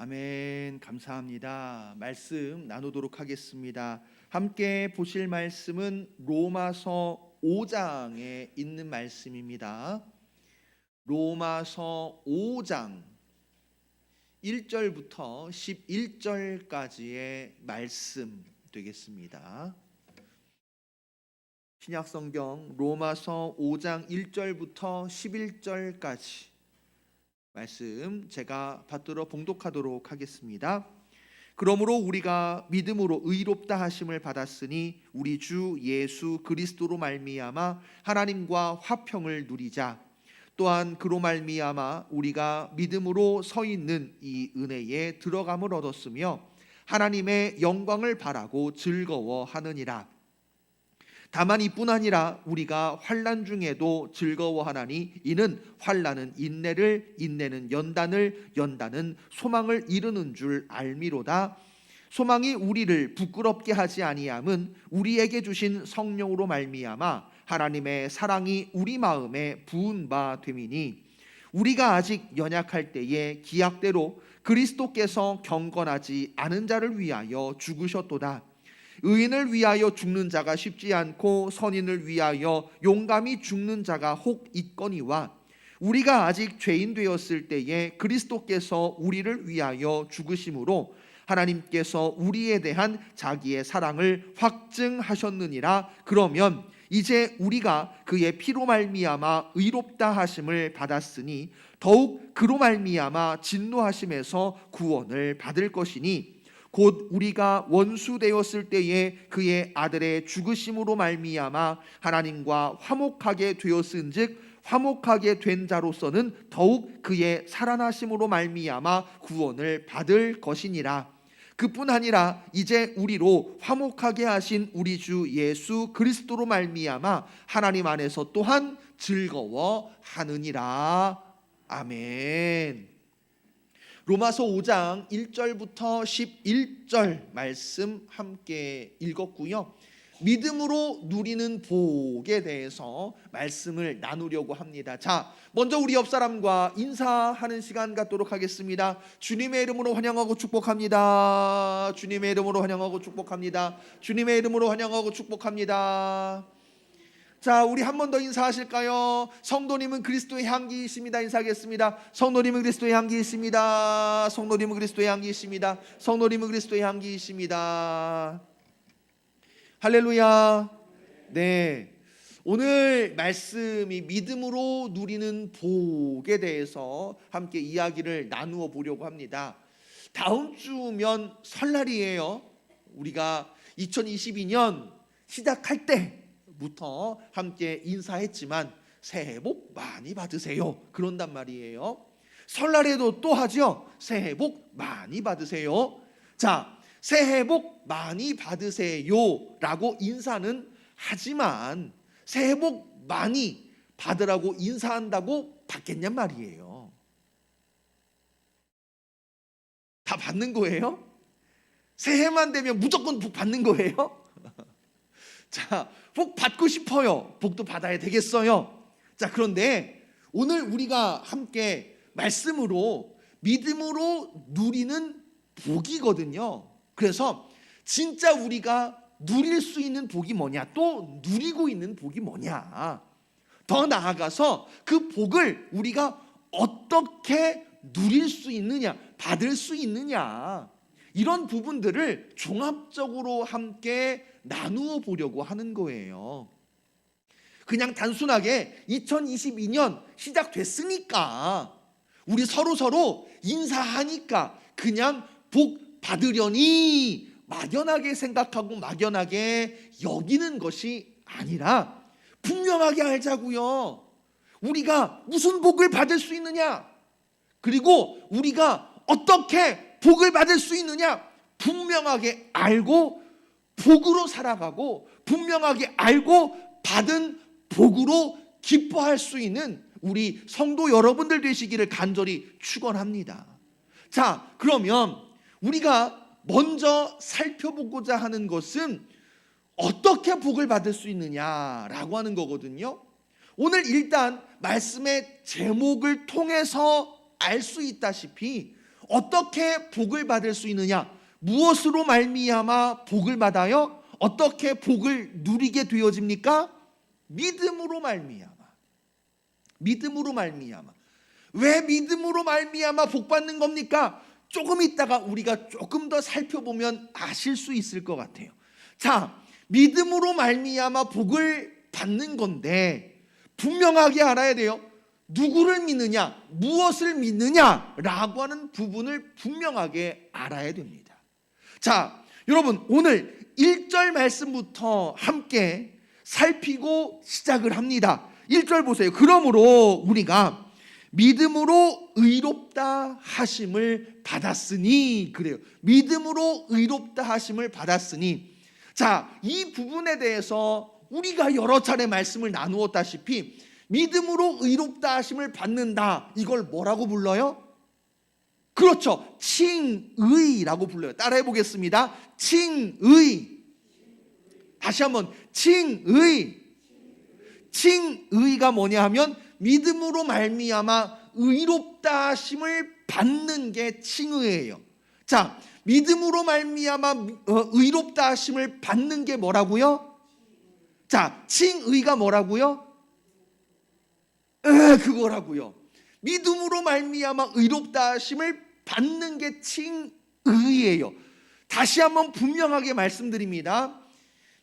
아멘. 감사합니다. 말씀 나누도록 하겠습니다. 함께 보실 말씀은 로마서 5장에 있는 말씀입니다. 로마서 5장 1절부터 11절까지의 말씀 되겠습니다. 신약성경 로마서 5장 1절부터 11절까지 말씀 제가 받들어 봉독하도록 하겠습니다. 그러므로 우리가 믿음으로 의롭다 하심을 받았으니 우리 주 예수 그리스도로 말미암아 하나님과 화평을 누리자. 또한 그로 말미암아 우리가 믿음으로 서 있는 이 은혜에 들어감을 얻었으며 하나님의 영광을 바라고 즐거워하느니라. 다만 이뿐 아니라 우리가 환난 중에도 즐거워하나니 이는 환난은 인내를, 인내는 연단을, 연단은 소망을 이루는 줄 알미로다. 소망이 우리를 부끄럽게 하지 아니함은 우리에게 주신 성령으로 말미암아 하나님의 사랑이 우리 마음에 부은 바 됨이니 우리가 아직 연약할 때에 기약대로 그리스도께서 경건하지 않은 자를 위하여 죽으셨도다. 의인을 위하여 죽는 자가 쉽지 않고 선인을 위하여 용감히 죽는 자가 혹 있거니와 우리가 아직 죄인 되었을 때에 그리스도께서 우리를 위하여 죽으심으로 하나님께서 우리에 대한 자기의 사랑을 확증하셨느니라. 그러면 이제 우리가 그의 피로 말미암아 의롭다 하심을 받았으니 더욱 그로 말미암아 진노하심에서 구원을 받을 것이니 곧 우리가 원수 되었을 때에 그의 아들의 죽으심으로 말미암아 하나님과 화목하게 되었은즉 화목하게 된 자로서는 더욱 그의 살아나심으로 말미암아 구원을 받을 것이니라. 그뿐 아니라 이제 우리로 화목하게 하신 우리 주 예수 그리스도로 말미암아 하나님 안에서 또한 즐거워하느니라. 아멘. 로마서 5장 1절부터 11절 말씀 함께 읽었고요. 믿음으로 누리는 복에 대해서 말씀을 나누려고 합니다. 자, 먼저 우리 옆 사람과 인사하는 시간 갖도록 하겠습니다. 주님의 이름으로 환영하고 축복합니다. 주님의 이름으로 환영하고 축복합니다. 주님의 이름으로 환영하고 축복합니다. 자, 우리 한 번 더 인사하실까요? 성도님은 그리스도의 향기이십니다. 인사하겠습니다. 성도님은 그리스도의 향기이십니다. 성도님은 그리스도의 향기이십니다. 성도님은 그리스도의 향기이십니다. 할렐루야. 네, 오늘 말씀이 믿음으로 누리는 복에 대해서 함께 이야기를 나누어 보려고 합니다. 다음 주면 설날이에요. 우리가 2022년 시작할 때부터 함께 인사했지만 새해 복 많이 받으세요. 그런단 말이에요. 설날에도 또 하죠. 새해 복 많이 받으세요. 자, 새해 복 많이 받으세요 라고 인사는 하지만 새해 복 많이 받으라고 인사한다고 받겠냔 말이에요. 다 받는 거예요? 새해만 되면 무조건 복 받는 거예요? 자, 복 받고 싶어요. 복도 받아야 되겠어요. 자, 그런데 오늘 우리가 함께 말씀으로 믿음으로 누리는 복이거든요. 그래서 진짜 우리가 누릴 수 있는 복이 뭐냐, 또 누리고 있는 복이 뭐냐, 더 나아가서 그 복을 우리가 어떻게 누릴 수 있느냐, 받을 수 있느냐, 이런 부분들을 종합적으로 함께 나누어 보려고 하는 거예요. 그냥 단순하게 2022년 시작됐으니까 우리 서로 인사하니까 그냥 복 받으려니 막연하게 생각하고 막연하게 여기는 것이 아니라 분명하게 알자고요. 우리가 무슨 복을 받을 수 있느냐, 그리고 우리가 어떻게 복을 받을 수 있느냐 분명하게 알고 복으로 살아가고 분명하게 알고 받은 복으로 기뻐할 수 있는 우리 성도 여러분들 되시기를 간절히 축원합니다. 자, 그러면 우리가 먼저 살펴보고자 하는 것은 어떻게 복을 받을 수 있느냐라고 하는 거거든요. 오늘 일단 말씀의 제목을 통해서 알 수 있다시피 어떻게 복을 받을 수 있느냐? 무엇으로 말미암아 복을 받아요? 어떻게 복을 누리게 되어집니까? 믿음으로 말미암아. 믿음으로 말미암아. 왜 믿음으로 말미암아 복 받는 겁니까? 조금 있다가 우리가 조금 더 살펴보면 아실 수 있을 것 같아요. 자, 믿음으로 말미암아 복을 받는 건데 분명하게 알아야 돼요. 누구를 믿느냐, 무엇을 믿느냐라고 하는 부분을 분명하게 알아야 됩니다. 자, 여러분 오늘 1절 말씀부터 함께 살피고 시작을 합니다. 1절 보세요. 그러므로 우리가 믿음으로 의롭다 하심을 받았으니, 그래요. 믿음으로 의롭다 하심을 받았으니. 자, 이 부분에 대해서 우리가 여러 차례 말씀을 나누었다시피 믿음으로 의롭다 하심을 받는다, 이걸 뭐라고 불러요? 그렇죠, 칭의라고 불러요. 따라해 보겠습니다. 칭의. 다시 한번, 칭의. 칭의가 뭐냐 하면 믿음으로 말미암아 의롭다 하심을 받는 게 칭의예요. 자, 믿음으로 말미암아 의롭다 하심을 받는 게 뭐라고요? 자, 칭의가 뭐라고요? 그거라고요. 믿음으로 말미암아 의롭다 하심을 받는 게 칭의예요. 다시 한번 분명하게 말씀드립니다.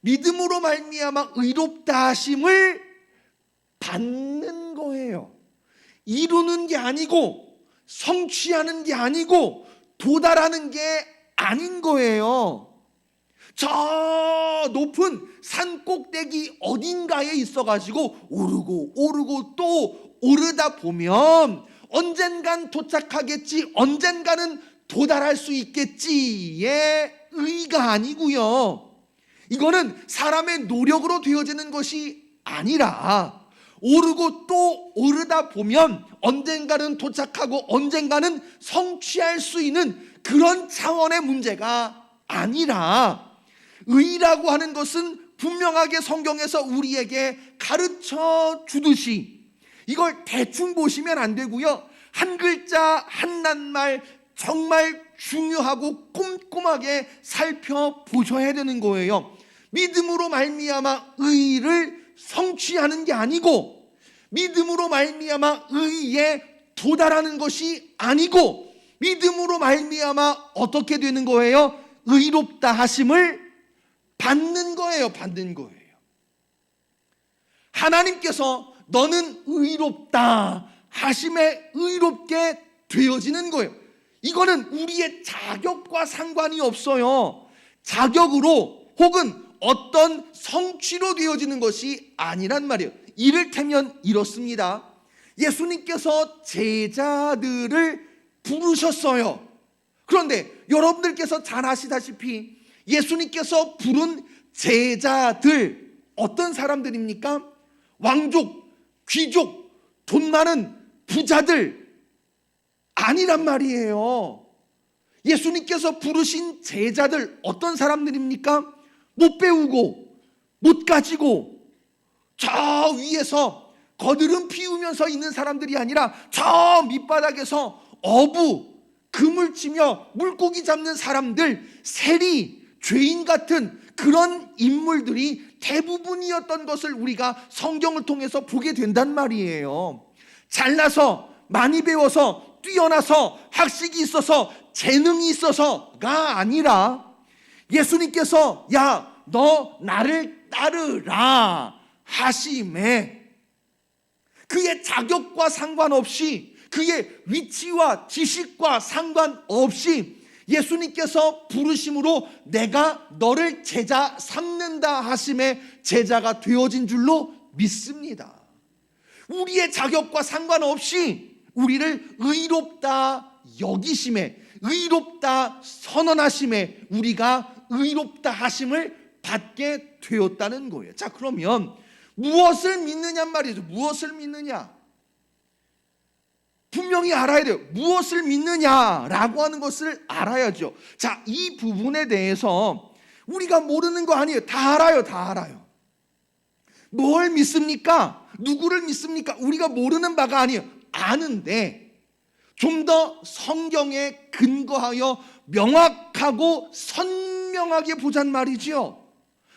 믿음으로 말미암아 의롭다 하심을 받는 거예요. 이루는 게 아니고 성취하는 게 아니고 도달하는 게 아닌 거예요. 저 높은 산 꼭대기 어딘가에 있어가지고 오르고 또 오르다 보면 언젠간 도착하겠지, 언젠가는 도달할 수 있겠지의 의가 아니고요. 이거는 사람의 노력으로 되어지는 것이 아니라 오르고 또 오르다 보면 언젠가는 도착하고 언젠가는 성취할 수 있는 그런 차원의 문제가 아니라, 의라고 하는 것은 분명하게 성경에서 우리에게 가르쳐 주듯이 이걸 대충 보시면 안 되고요. 한 글자 한 낱말 정말 중요하고 꼼꼼하게 살펴보셔야 되는 거예요. 믿음으로 말미암아 의를 성취하는 게 아니고, 믿음으로 말미암아 의에 도달하는 것이 아니고, 믿음으로 말미암아 어떻게 되는 거예요? 의롭다 하심을 받는 거예요. 받는 거예요. 하나님께서 너는 의롭다 하심에 의롭게 되어지는 거예요. 이거는 우리의 자격과 상관이 없어요. 자격으로 혹은 어떤 성취로 되어지는 것이 아니란 말이에요. 이를테면 이렇습니다. 예수님께서 제자들을 부르셨어요. 그런데 여러분들께서 잘 아시다시피 예수님께서 부른 제자들 어떤 사람들입니까? 왕족, 귀족, 돈 많은 부자들 아니란 말이에요. 예수님께서 부르신 제자들 어떤 사람들입니까? 못 배우고 못 가지고 저 위에서 거드름 피우면서 있는 사람들이 아니라 저 밑바닥에서 어부, 그물 치며 물고기 잡는 사람들, 세리, 죄인 같은 그런 인물들이 대부분이었던 것을 우리가 성경을 통해서 보게 된단 말이에요. 잘나서, 많이 배워서, 뛰어나서, 학식이 있어서, 재능이 있어서가 아니라 예수님께서 야, 너 나를 따르라 하심에 그의 자격과 상관없이, 그의 위치와 지식과 상관없이 예수님께서 부르심으로 내가 너를 제자 삼는다 하심에 제자가 되어진 줄로 믿습니다. 우리의 자격과 상관없이 우리를 의롭다 여기심에, 의롭다 선언하심에 우리가 의롭다 하심을 받게 되었다는 거예요. 자, 그러면 무엇을 믿느냐 말이죠. 무엇을 믿느냐? 분명히 알아야 돼요. 무엇을 믿느냐라고 하는 것을 알아야죠. 자, 이 부분에 대해서 우리가 모르는 거 아니에요. 다 알아요. 다 알아요. 뭘 믿습니까? 누구를 믿습니까? 우리가 모르는 바가 아니에요. 아는데 좀 더 성경에 근거하여 명확하고 선명하게 보잔 말이지요.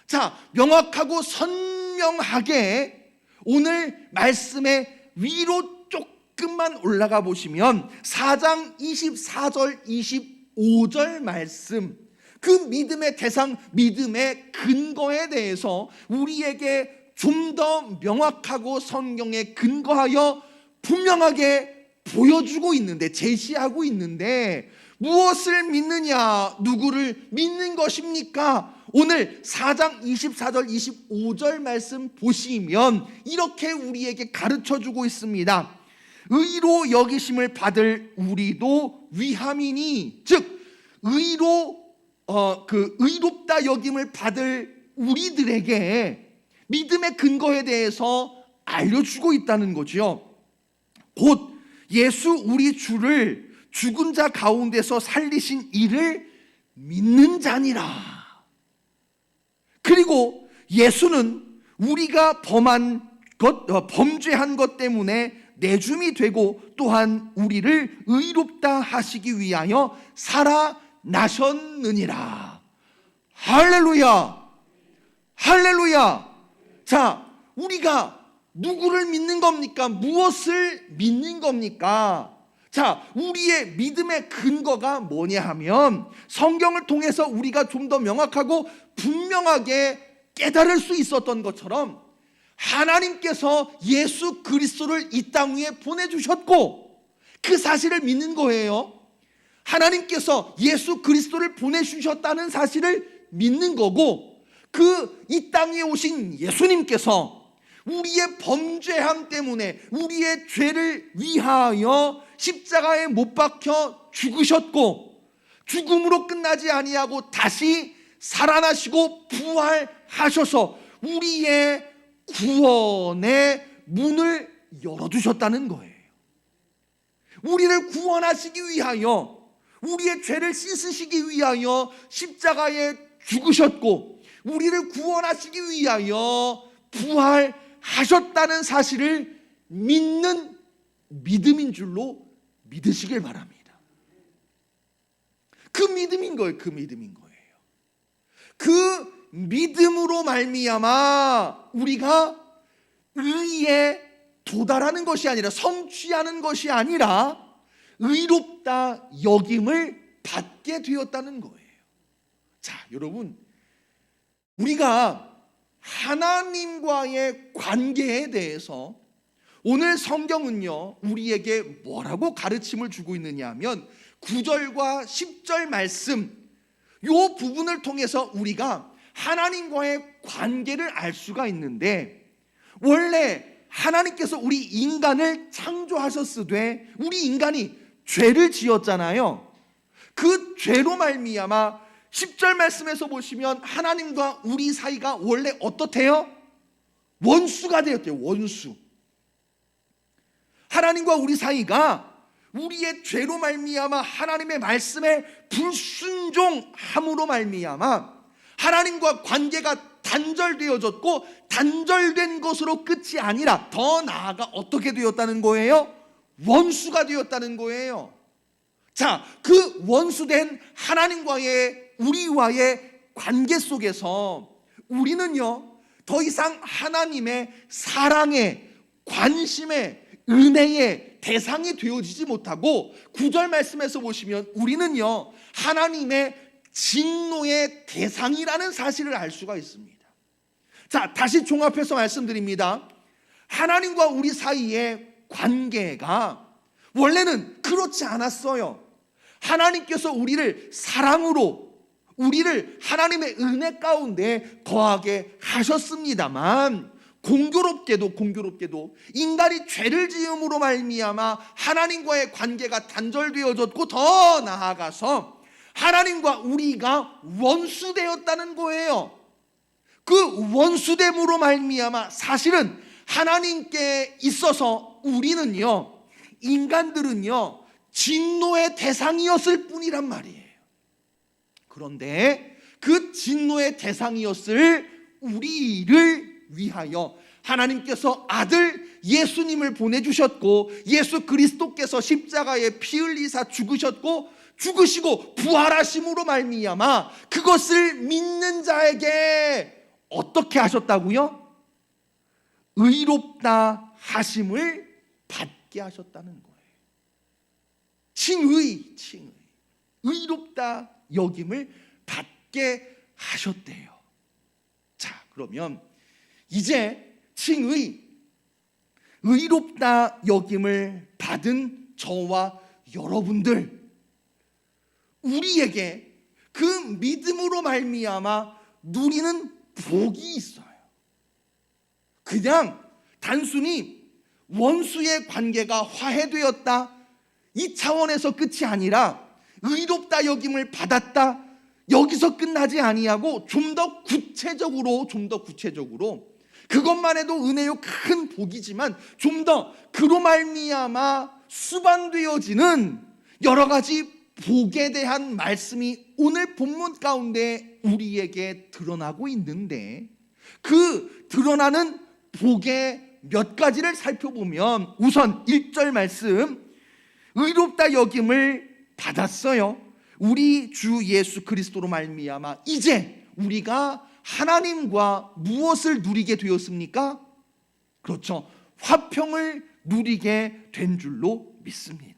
자, 명확하고 선명하게 오늘 말씀의 위로 조금만 올라가 보시면 4장 24절 25절 말씀, 그 믿음의 대상, 믿음의 근거에 대해서 우리에게 좀 더 명확하고 성경에 근거하여 분명하게 보여주고 있는데, 제시하고 있는데, 무엇을 믿느냐, 누구를 믿는 것입니까? 오늘 4장 24절 25절 말씀 보시면 이렇게 우리에게 가르쳐주고 있습니다. 의로 여기심을 받을 우리도 위함이니, 즉 의롭다 여김을 받을 우리들에게 믿음의 근거에 대해서 알려주고 있다는 거죠. 곧 예수 우리 주를 죽은 자 가운데서 살리신 이를 믿는 자니라. 그리고 예수는 우리가 범죄한 것 때문에 내줌이 되고 또한 우리를 의롭다 하시기 위하여 살아나셨느니라. 할렐루야, 할렐루야. 자, 우리가 누구를 믿는 겁니까? 무엇을 믿는 겁니까? 자, 우리의 믿음의 근거가 뭐냐 하면 성경을 통해서 우리가 좀 더 명확하고 분명하게 깨달을 수 있었던 것처럼 하나님께서 예수 그리스도를 이 땅 위에 보내주셨고, 그 사실을 믿는 거예요. 하나님께서 예수 그리스도를 보내주셨다는 사실을 믿는 거고, 그 이 땅 위에 오신 예수님께서 우리의 범죄함 때문에 우리의 죄를 위하여 십자가에 못 박혀 죽으셨고, 죽음으로 끝나지 아니하고 다시 살아나시고 부활하셔서 우리의 구원의 문을 열어두셨다는 거예요. 우리를 구원하시기 위하여, 우리의 죄를 씻으시기 위하여 십자가에 죽으셨고, 우리를 구원하시기 위하여 부활하셨다는 사실을 믿는 믿음인 줄로 믿으시길 바랍니다. 그 믿음인 거예요. 그 믿음인 거예요. 그 믿음으로 말미암아 우리가 의에 도달하는 것이 아니라, 성취하는 것이 아니라 의롭다 여김을 받게 되었다는 거예요. 자, 여러분, 우리가 하나님과의 관계에 대해서 오늘 성경은요 우리에게 뭐라고 가르침을 주고 있느냐 하면 9절과 10절 말씀, 요 부분을 통해서 우리가 하나님과의 관계를 알 수가 있는데, 원래 하나님께서 우리 인간을 창조하셨으되 우리 인간이 죄를 지었잖아요. 그 죄로 말미암아 10절 말씀에서 보시면 하나님과 우리 사이가 원래 어떻대요? 원수가 되었대요. 원수. 하나님과 우리 사이가 우리의 죄로 말미암아 하나님의 말씀에 불순종함으로 말미암아 하나님과 관계가 단절되어졌고, 단절된 것으로 끝이 아니라 더 나아가 어떻게 되었다는 거예요? 원수가 되었다는 거예요. 자, 그 원수된 하나님과의 우리와의 관계 속에서 우리는요 더 이상 하나님의 사랑의, 관심의, 은혜의 대상이 되어지지 못하고, 9절 말씀에서 보시면 우리는요 하나님의 진노의 대상이라는 사실을 알 수가 있습니다. 자, 다시 종합해서 말씀드립니다. 하나님과 우리 사이의 관계가 원래는 그렇지 않았어요. 하나님께서 우리를 사랑으로, 우리를 하나님의 은혜 가운데 거하게 하셨습니다만, 공교롭게도 인간이 죄를 지음으로 말미암아 하나님과의 관계가 단절되어졌고, 더 나아가서 하나님과 우리가 원수되었다는 거예요. 그 원수됨으로 말미암아 사실은 하나님께 있어서 우리는요, 인간들은요 진노의 대상이었을 뿐이란 말이에요. 그런데 그 진노의 대상이었을 우리를 위하여 하나님께서 아들 예수님을 보내주셨고 예수 그리스도께서 십자가에 피 흘리사 죽으시고 부활하심으로 말미암아 그것을 믿는 자에게 어떻게 하셨다고요? 의롭다 하심을 받게 하셨다는 거예요. 칭의 의롭다 여김을 받게 하셨대요. 자, 그러면 이제 칭의 의롭다 여김을 받은 저와 여러분들, 우리에게 그 믿음으로 말미암아 누리는 복이 있어요. 그냥 단순히 원수의 관계가 화해되었다 이 차원에서 끝이 아니라 의롭다 여김을 받았다 여기서 끝나지 아니하고 좀 더 구체적으로 그것만 해도 은혜요 큰 복이지만 좀 더 그로 말미암아 수반되어지는 여러 가지 복에 대한 말씀이 오늘 본문 가운데 우리에게 드러나고 있는데, 그 드러나는 복의 몇 가지를 살펴보면 우선 1절 말씀, 의롭다 여김을 받았어요. 우리 주 예수 그리스도로 말미암아 이제 우리가 하나님과 무엇을 누리게 되었습니까? 그렇죠, 화평을 누리게 된 줄로 믿습니다.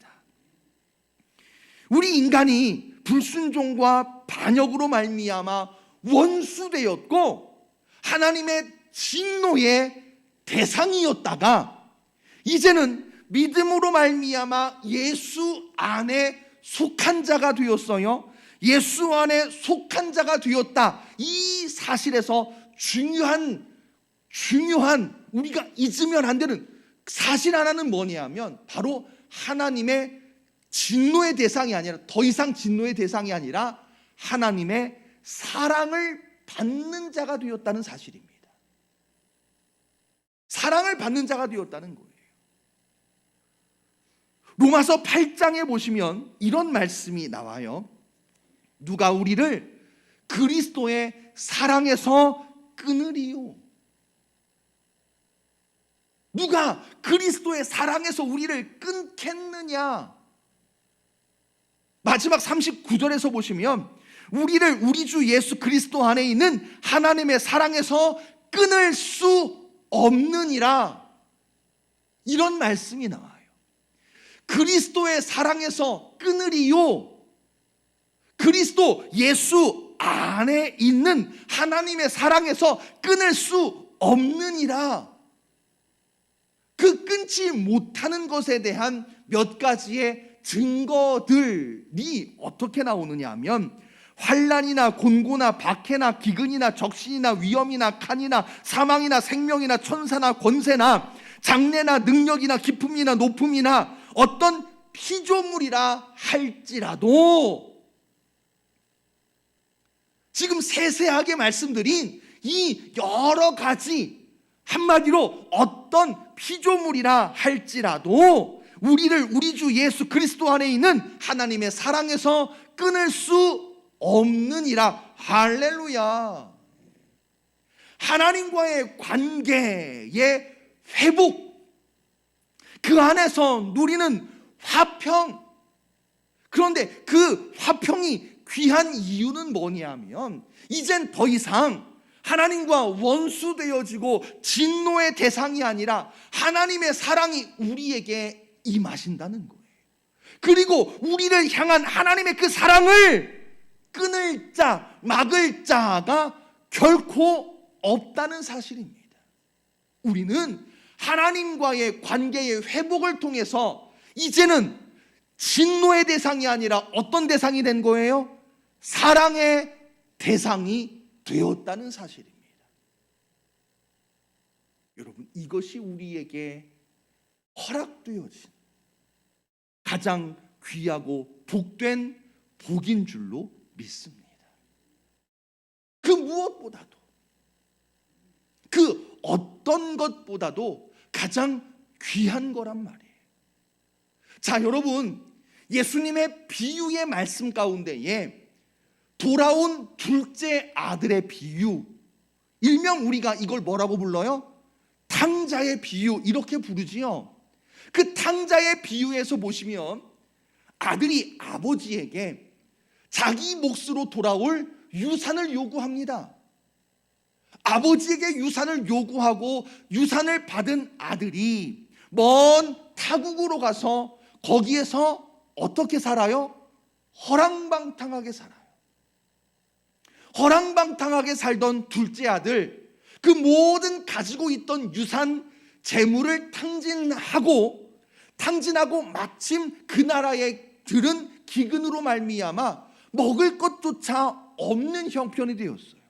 우리 인간이 불순종과 반역으로 말미암아 원수되었고 하나님의 진노의 대상이었다가 이제는 믿음으로 말미암아 예수 안에 속한 자가 되었어요. 예수 안에 속한 자가 되었다. 이 사실에서 중요한 우리가 잊으면 안 되는 사실 하나는 뭐냐면 바로 하나님의 진노의 대상이 아니라, 더 이상 진노의 대상이 아니라 하나님의 사랑을 받는 자가 되었다는 사실입니다. 사랑을 받는 자가 되었다는 거예요. 로마서 8장에 보시면 이런 말씀이 나와요. 누가 우리를 그리스도의 사랑에서 끊으리요? 누가 그리스도의 사랑에서 우리를 끊겠느냐? 마지막 39절에서 보시면 우리를 우리 주 예수 그리스도 안에 있는 하나님의 사랑에서 끊을 수 없느니라, 이런 말씀이 나와요. 그리스도의 사랑에서 끊으리요? 그리스도 예수 안에 있는 하나님의 사랑에서 끊을 수 없느니라. 그 끊지 못하는 것에 대한 몇 가지의 증거들이 어떻게 나오느냐 하면, 환난이나 곤고나 박해나 기근이나 적신이나 위험이나 칸이나 사망이나 생명이나 천사나 권세나 장래나 능력이나 기품이나 높음이나 어떤 피조물이라 할지라도, 지금 세세하게 말씀드린 이 여러 가지, 한마디로 어떤 피조물이라 할지라도 우리를 우리 주 예수 그리스도 안에 있는 하나님의 사랑에서 끊을 수 없느니라. 할렐루야. 하나님과의 관계의 회복, 그 안에서 누리는 화평. 그런데 그 화평이 귀한 이유는 뭐냐면, 이젠 더 이상 하나님과 원수 되어지고 진노의 대상이 아니라 하나님의 사랑이 우리에게 임하신다는 거예요. 그리고 우리를 향한 하나님의 그 사랑을 끊을 자, 막을 자가 결코 없다는 사실입니다. 우리는 하나님과의 관계의 회복을 통해서 이제는 진노의 대상이 아니라 어떤 대상이 된 거예요? 사랑의 대상이 되었다는 사실입니다. 여러분, 이것이 우리에게 허락되어진 가장 귀하고 복된 복인 줄로 믿습니다. 그 무엇보다도, 그 어떤 것보다도 가장 귀한 거란 말이에요. 자, 여러분, 예수님의 비유의 말씀 가운데에 돌아온 둘째 아들의 비유, 일명 우리가 이걸 뭐라고 불러요? 탕자의 비유 이렇게 부르지요. 그 탕자의 비유에서 보시면 아들이 아버지에게 자기 몫으로 돌아올 유산을 요구합니다. 아버지에게 유산을 요구하고 유산을 받은 아들이 먼 타국으로 가서 거기에서 어떻게 살아요? 허랑방탕하게 살아요. 허랑방탕하게 살던 둘째 아들, 그 모든 가지고 있던 유산, 재물을 탕진하고 마침 그 나라에 들은 기근으로 말미암아 먹을 것조차 없는 형편이 되었어요.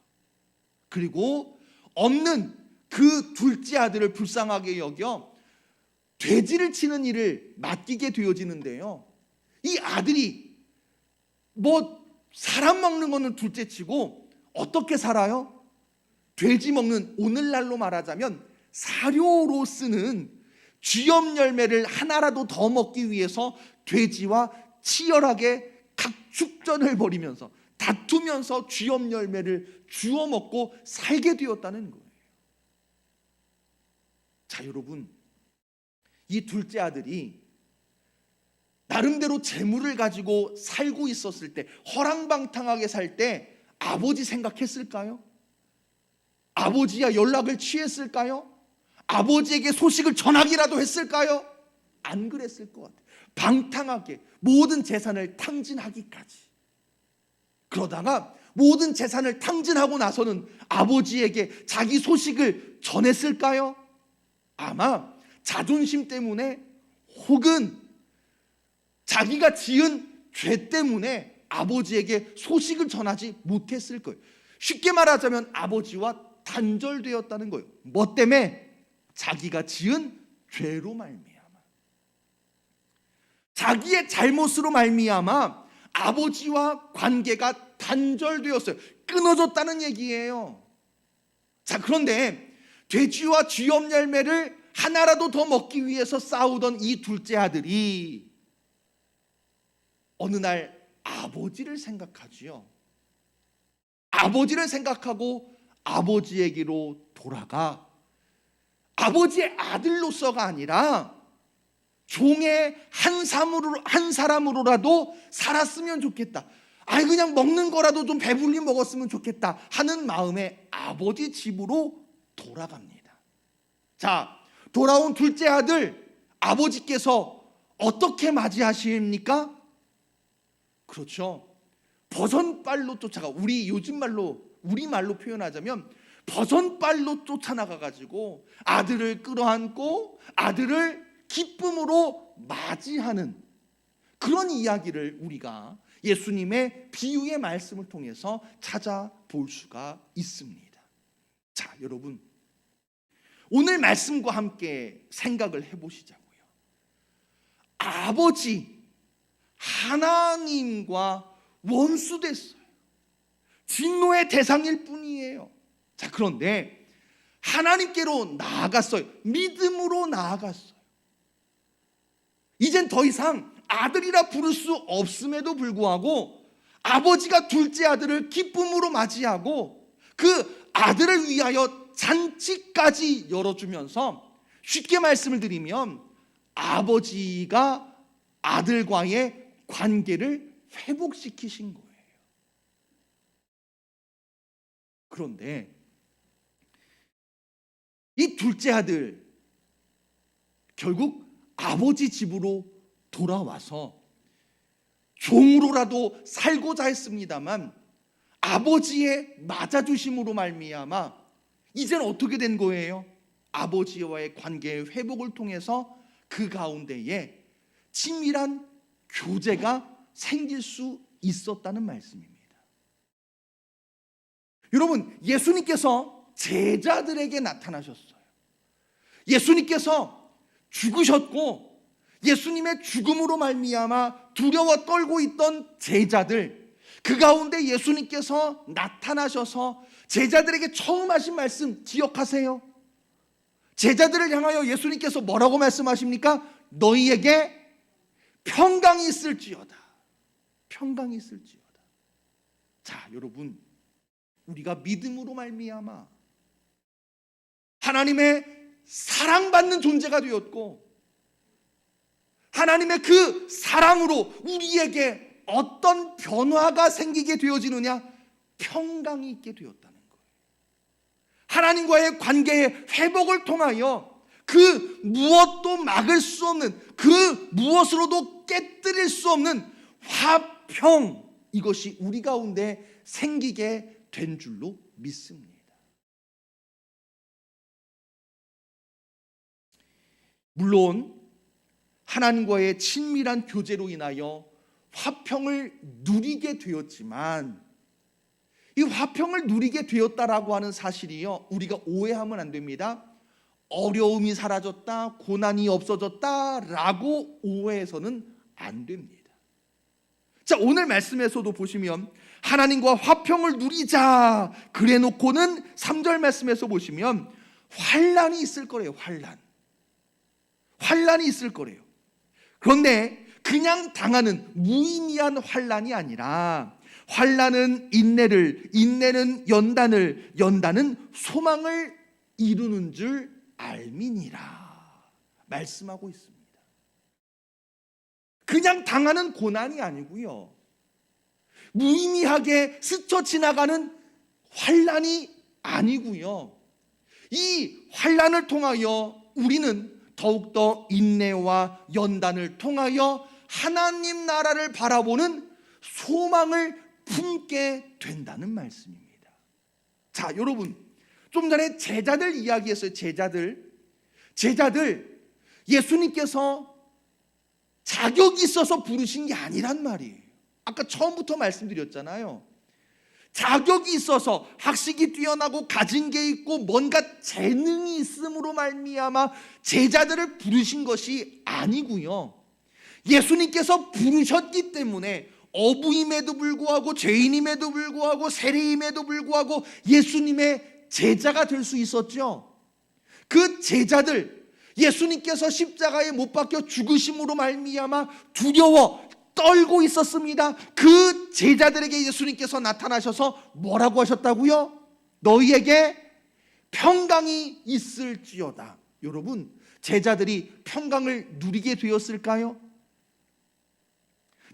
그리고 없는 그 둘째 아들을 불쌍하게 여겨 돼지를 치는 일을 맡기게 되어지는데요. 이 아들이 사람 먹는 거는 둘째치고 어떻게 살아요? 돼지 먹는, 오늘날로 말하자면 사료로 쓰는 쥐염 열매를 하나라도 더 먹기 위해서 돼지와 치열하게 각축전을 벌이면서 다투면서 쥐염 열매를 주워 먹고 살게 되었다는 거예요. 자, 여러분, 이 둘째 아들이 나름대로 재물을 가지고 살고 있었을 때, 허랑방탕하게 살 때 아버지 생각했을까요? 아버지야 연락을 취했을까요? 아버지에게 소식을 전하기라도 했을까요? 안 그랬을 것 같아요. 방탕하게 모든 재산을 탕진하기까지. 그러다가 모든 재산을 탕진하고 나서는 아버지에게 자기 소식을 전했을까요? 아마 자존심 때문에 혹은 자기가 지은 죄 때문에 아버지에게 소식을 전하지 못했을 거예요. 쉽게 말하자면 아버지와 단절되었다는 거예요. 뭐 때문에? 자기가 지은 죄로 말미암아. 자기의 잘못으로 말미암아 아버지와 관계가 단절되었어요. 끊어졌다는 얘기예요. 자, 그런데 돼지와 쥐염 열매를 하나라도 더 먹기 위해서 싸우던 이 둘째 아들이 어느 날 아버지를 생각하지요. 아버지를 생각하고 아버지에게로 돌아가 아버지의 아들로서가 아니라 종의 한 사람으로라도 살았으면 좋겠다. 그냥 먹는 거라도 좀 배불리 먹었으면 좋겠다 하는 마음에 아버지 집으로 돌아갑니다. 자, 돌아온 둘째 아들, 아버지께서 어떻게 맞이하십니까? 그렇죠. 버선발로 쫓아가, 우리말로 표현하자면 버선발로 쫓아나가가지고 아들을 끌어안고 아들을 기쁨으로 맞이하는 그런 이야기를 우리가 예수님의 비유의 말씀을 통해서 찾아볼 수가 있습니다. 자, 여러분, 오늘 말씀과 함께 생각을 해보시자고요. 아버지 하나님과 원수됐어요. 진노의 대상일 뿐이에요. 자, 그런데 하나님께로 나아갔어요. 믿음으로 나아갔어요. 이젠 더 이상 아들이라 부를 수 없음에도 불구하고 아버지가 둘째 아들을 기쁨으로 맞이하고 그 아들을 위하여 잔치까지 열어주면서, 쉽게 말씀을 드리면 아버지가 아들과의 관계를 회복시키신 거예요. 그런데 이 둘째 아들 결국 아버지 집으로 돌아와서 종으로라도 살고자 했습니다만 아버지의 맞아주심으로 말미암아 이젠 어떻게 된 거예요? 아버지와의 관계의 회복을 통해서 그 가운데에 친밀한 교제가 생길 수 있었다는 말씀입니다. 여러분, 예수님께서 제자들에게 나타나셨어요. 예수님께서 죽으셨고 예수님의 죽음으로 말미암아 두려워 떨고 있던 제자들, 그 가운데 예수님께서 나타나셔서 제자들에게 처음 하신 말씀 기억하세요? 제자들을 향하여 예수님께서 뭐라고 말씀하십니까? 너희에게 평강이 있을지어다. 평강이 있을지어다. 자, 여러분, 우리가 믿음으로 말미암아 하나님의 사랑받는 존재가 되었고, 하나님의 그 사랑으로 우리에게 어떤 변화가 생기게 되어지느냐? 평강이 있게 되었다는 거예요. 하나님과의 관계의 회복을 통하여 그 무엇도 막을 수 없는, 그 무엇으로도 깨뜨릴 수 없는 화평, 이것이 우리 가운데 생기게 된 줄로 믿습니다. 물론 하나님과의 친밀한 교제로 인하여 화평을 누리게 되었지만, 이 화평을 누리게 되었다라고 하는 사실이요, 우리가 오해하면 안 됩니다. 어려움이 사라졌다, 고난이 없어졌다라고 오해해서는 안 됩니다. 자, 오늘 말씀에서도 보시면 하나님과 화평을 누리자 그래 놓고는 3절 말씀에서 보시면 환난이 있을 거래요. 환난이 있을 거래요. 그런데 그냥 당하는 무의미한 환난이 아니라, 환난은 인내를, 인내는 연단을, 연단은 소망을 이루는 줄 알미니라 말씀하고 있습니다. 그냥 당하는 고난이 아니고요, 무의미하게 스쳐 지나가는 환난이 아니고요, 이 환난을 통하여 우리는 더욱더 인내와 연단을 통하여 하나님 나라를 바라보는 소망을 품게 된다는 말씀입니다. 자, 여러분, 좀 전에 제자들 이야기했어요. 제자들 예수님께서 자격이 있어서 부르신 게 아니란 말이에요. 아까 처음부터 말씀드렸잖아요. 자격이 있어서, 학식이 뛰어나고 가진 게 있고 뭔가 재능이 있음으로 말미암아 제자들을 부르신 것이 아니고요, 예수님께서 부르셨기 때문에 어부임에도 불구하고, 죄인임에도 불구하고, 세리임에도 불구하고 예수님의 제자가 될 수 있었죠. 그 제자들, 예수님께서 십자가에 못 박혀 죽으심으로 말미암아 두려워 떨고 있었습니다. 그 제자들에게 예수님께서 나타나셔서 뭐라고 하셨다고요? 너희에게 평강이 있을지어다. 여러분, 제자들이 평강을 누리게 되었을까요?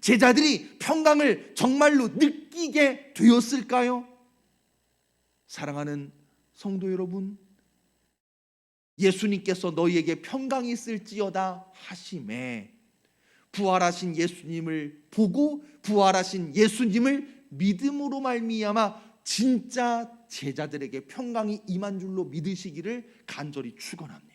제자들이 평강을 정말로 느끼게 되었을까요? 사랑하는 성도 여러분, 예수님께서 너희에게 평강이 있을지어다 하심에 부활하신 예수님을 보고 부활하신 예수님을 믿음으로 말미암아 진짜 제자들에게 평강이 임한 줄로 믿으시기를 간절히 축원합니다.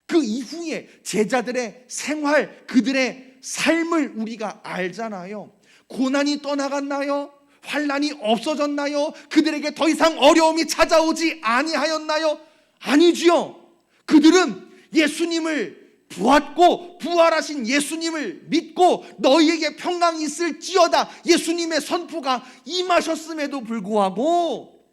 그 이후에 제자들의 생활, 그들의 삶을 우리가 알잖아요. 고난이 떠나갔나요? 환난이 없어졌나요? 그들에게 더 이상 어려움이 찾아오지 아니하였나요? 아니지요. 그들은 예수님을 보았고 부활하신 예수님을 믿고 너희에게 평강이 있을지어다 예수님의 선포가 임하셨음에도 불구하고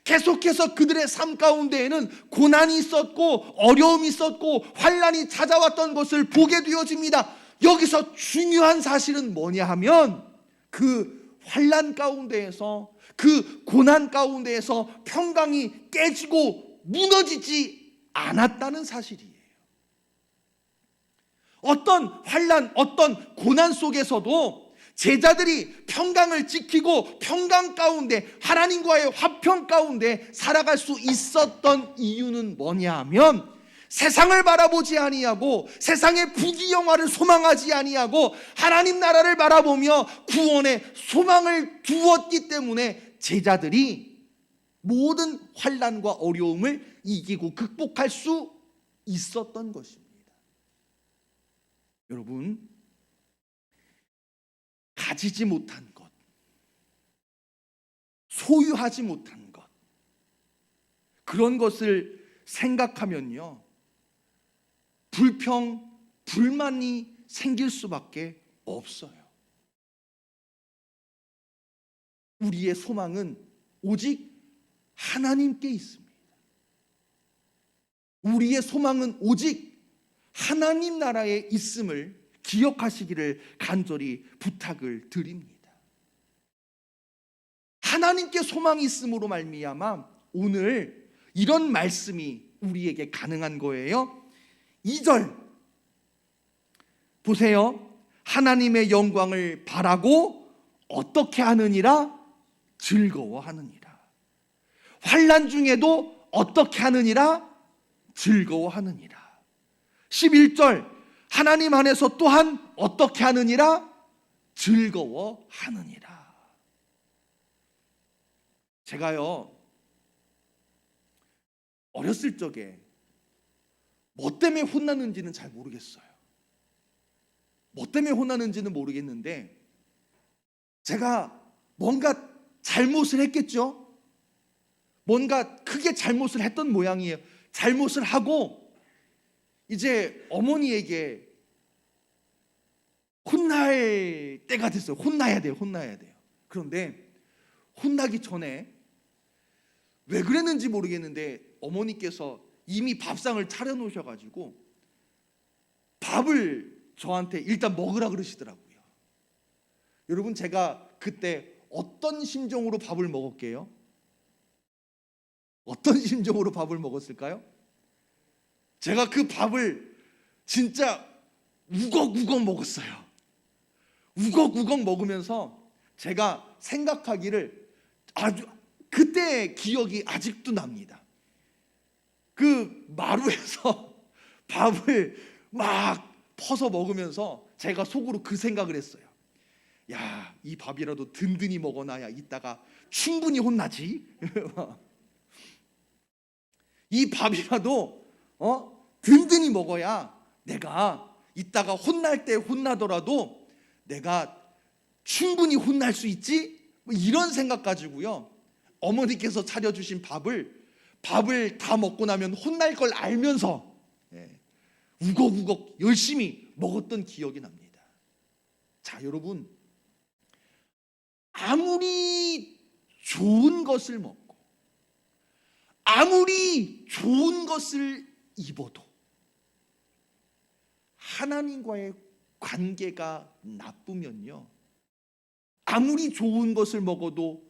계속해서 그들의 삶 가운데에는 고난이 있었고 어려움이 있었고 환난이 찾아왔던 것을 보게 되어집니다. 여기서 중요한 사실은 뭐냐 하면 그 환난 가운데에서, 그 고난 가운데에서 평강이 깨지고 무너지지 않았다는 사실이에요. 어떤 환난, 어떤 고난 속에서도 제자들이 평강을 지키고 평강 가운데, 하나님과의 화평 가운데 살아갈 수 있었던 이유는 뭐냐 하면 세상을 바라보지 아니하고 세상의 부귀영화를 소망하지 아니하고 하나님 나라를 바라보며 구원의 소망을 두었기 때문에 제자들이 모든 환난과 어려움을 이기고 극복할 수 있었던 것입니다. 여러분, 가지지 못한 것, 소유하지 못한 것, 그런 것을 생각하면요, 불평, 불만이 생길 수밖에 없어요. 우리의 소망은 오직 하나님께 있습니다. 우리의 소망은 오직 하나님 나라에 있음을 기억하시기를 간절히 부탁을 드립니다. 하나님께 소망이 있음으로 말미암아 오늘 이런 말씀이 우리에게 가능한 거예요. 2절 보세요. 하나님의 영광을 바라고 어떻게 하느니라? 즐거워하느니라. 환난 중에도 어떻게 하느니라? 즐거워하느니라. 11절 하나님 안에서 또한 어떻게 하느니라? 즐거워하느니라. 제가요 어렸을 적에 뭐 때문에 혼나는지는 잘 모르겠어요. 뭐 때문에 혼나는지는 모르겠는데 제가 뭔가 잘못을 했겠죠. 뭔가 크게 잘못을 했던 모양이에요. 잘못을 하고 이제 어머니에게 혼날 때가 됐어요. 혼나야 돼요. 그런데 혼나기 전에 왜 그랬는지 모르겠는데 어머니께서 이미 밥상을 차려놓으셔가지고 밥을 저한테 일단 먹으라 그러시더라고요. 여러분, 제가 그때 어떤 심정으로 밥을 먹었게요? 어떤 심정으로 밥을 먹었을까요? 제가 그 밥을 진짜 우걱우걱 먹었어요. 우걱우걱 먹으면서 제가 생각하기를 아주 그때 기억이 아직도 납니다. 그 마루에서 밥을 막 퍼서 먹으면서 제가 속으로 그 생각을 했어요. 야, 이 밥이라도 든든히 먹어놔야 이따가 충분히 혼나지. 이 밥이라도 든든히 먹어야 내가 이따가 혼날 때 혼나더라도 내가 충분히 혼날 수 있지. 뭐 이런 생각 가지고요, 어머니께서 차려주신 밥을 다 먹고 나면 혼날 걸 알면서 우걱우걱 열심히 먹었던 기억이 납니다. 자, 여러분, 아무리 좋은 것을 먹고 아무리 좋은 것을 입어도 하나님과의 관계가 나쁘면요, 아무리 좋은 것을 먹어도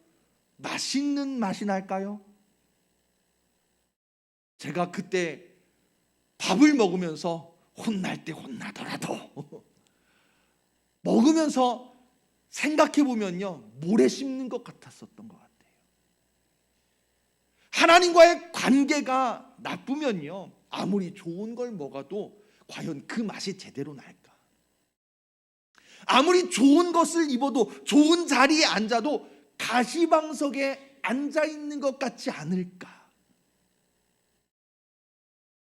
맛있는 맛이 날까요? 제가 그때 밥을 먹으면서 혼날 때 혼나더라도 먹으면서 생각해 보면요, 모래 씹는 것 같았었던 것 같아요. 하나님과의 관계가 나쁘면요, 아무리 좋은 걸 먹어도 과연 그 맛이 제대로 날까? 아무리 좋은 것을 입어도 좋은 자리에 앉아도 가시방석에 앉아 있는 것 같지 않을까?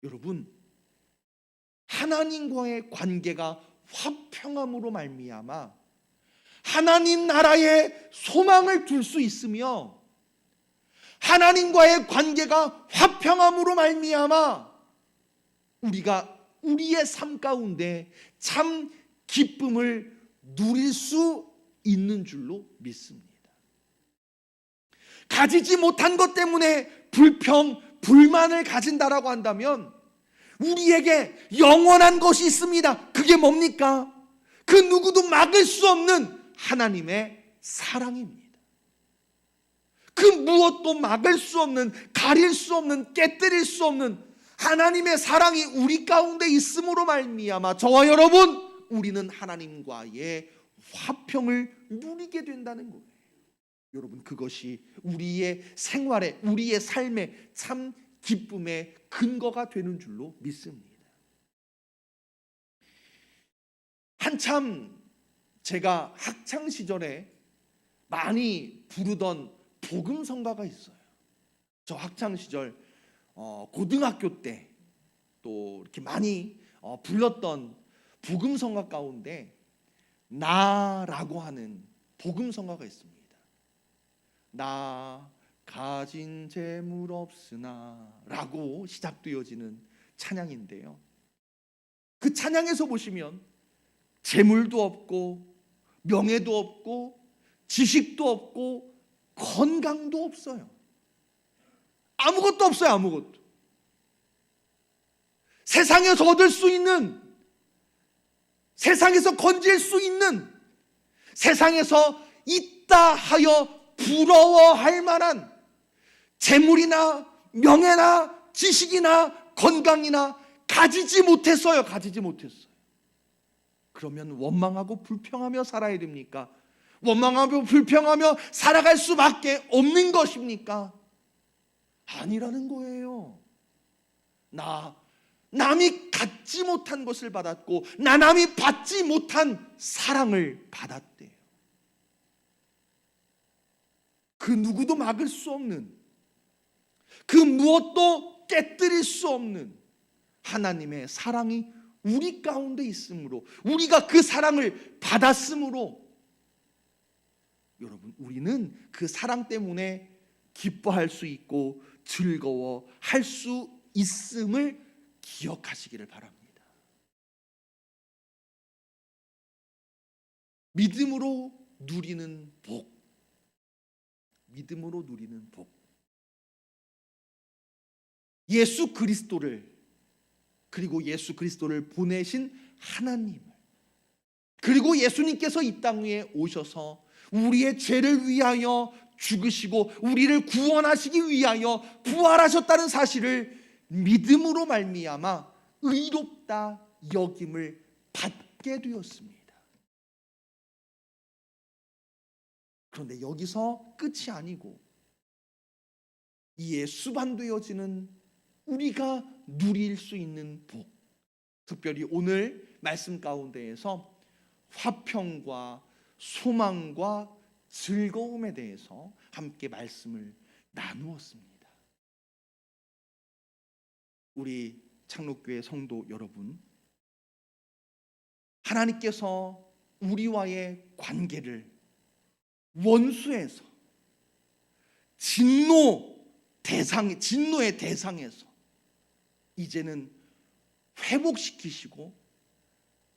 여러분, 하나님과의 관계가 화평함으로 말미암아 하나님 나라에 소망을 둘 수 있으며, 하나님과의 관계가 화평함으로 말미암아 우리가 우리의 삶 가운데 참 기쁨을 누릴 수 있는 줄로 믿습니다. 가지지 못한 것 때문에 불평, 불만을 가진다라고 한다면 우리에게 영원한 것이 있습니다. 그게 뭡니까? 그 누구도 막을 수 없는 하나님의 사랑입니다. 그 무엇도 막을 수 없는, 가릴 수 없는, 깨뜨릴 수 없는 하나님의 사랑이 우리 가운데 있음으로 말미암아 저와 여러분, 우리는 하나님과의 화평을 누리게 된다는 거예요. 여러분, 그것이 우리의 생활에, 우리의 삶에 참 기쁨의 근거가 되는 줄로 믿습니다. 한참 제가 학창 시절에 많이 부르던 복음성가가 있어요. 저 학창 시절 고등학교 때 또 이렇게 많이 불렀던 복음성가 가운데 나라고 하는 복음성가가 있습니다. 나 가진 재물 없으나 라고 시작되어지는 찬양인데요, 그 찬양에서 보시면 재물도 없고 명예도 없고 지식도 없고 건강도 없어요. 아무것도 없어요. 아무것도. 세상에서 얻을 수 있는, 세상에서 건질 수 있는, 세상에서 있다 하여 부러워할 만한 재물이나 명예나 지식이나 건강이나 가지지 못했어요. 가지지 못했어요. 그러면 원망하고 불평하며 살아야 됩니까? 원망하며 불평하며 살아갈 수밖에 없는 것입니까? 아니라는 거예요. 남이 갖지 못한 것을 받았고 남이 받지 못한 사랑을 받았대요. 그 누구도 막을 수 없는, 그 무엇도 깨뜨릴 수 없는 하나님의 사랑이 우리 가운데 있으므로, 우리가 그 사랑을 받았으므로, 여러분, 우리는 그 사랑 때문에 기뻐할 수 있고 즐거워할 수 있음을 기억하시기를 바랍니다. 믿음으로 누리는 복, 믿음으로 누리는 복. 예수 그리스도를, 그리고 예수 그리스도를 보내신 하나님을, 그리고 예수님께서 이 땅 위에 오셔서 우리의 죄를 위하여 죽으시고 우리를 구원하시기 위하여 부활하셨다는 사실을 믿음으로 말미암아 의롭다 여김을 받게 되었습니다. 그런데 여기서 끝이 아니고 이에 수반되어지는 우리가 누릴 수 있는 복, 특별히 오늘 말씀 가운데에서 화평과 소망과 즐거움에 대해서 함께 말씀을 나누었습니다. 우리 창록교회 성도 여러분, 하나님께서 우리와의 관계를 원수에서, 진노의 대상에서 이제는 회복시키시고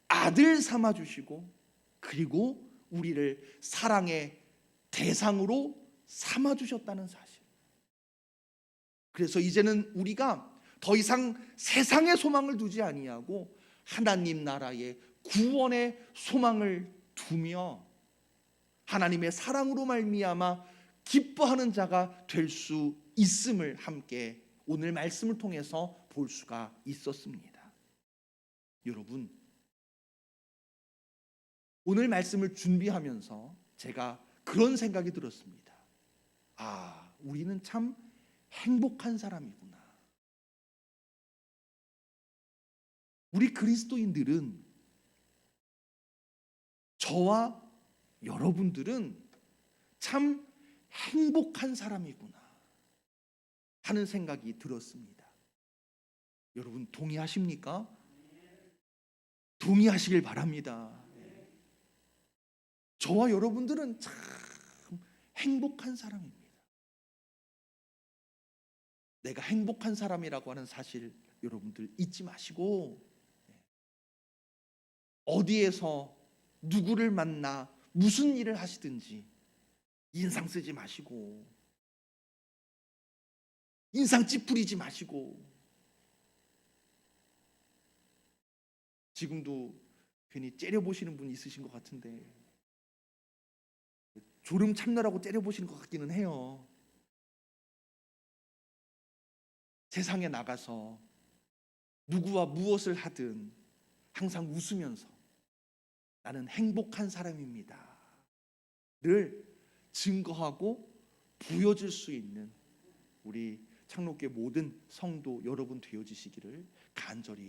아들 삼아주시고, 그리고 우리를 사랑의 대상으로 삼아주셨다는 사실. 그래서 이제는 우리가 더 이상 세상의 소망을 두지 아니하고 하나님 나라의 구원의 소망을 두며 하나님의 사랑으로 말미암아 기뻐하는 자가 될 수 있음을 함께 오늘 말씀을 통해서 볼 수가 있었습니다. 여러분, 오늘 말씀을 준비하면서 제가 그런 생각이 들었습니다. 우리는 참 행복한 사람이구나. 우리 그리스도인들은, 저와 여러분들은 참 행복한 사람이구나 하는 생각이 들었습니다. 여러분 동의하십니까? 동의하시길 바랍니다. 저와 여러분들은 참 행복한 사람입니다. 내가 행복한 사람이라고 하는 사실 여러분들 잊지 마시고, 어디에서 누구를 만나 무슨 일을 하시든지 인상 쓰지 마시고, 인상 찌푸리지 마시고, 지금도 괜히 째려보시는 분 있으신 것 같은데, 졸음 참느라고 째려보시는 것 같기는 해요. 세상에 나가서 누구와 무엇을 하든 항상 웃으면서 나는 행복한 사람입니다 를 증거하고 보여줄 수 있는 우리 창록교회 모든 성도 여러분 되어주시기를 간절히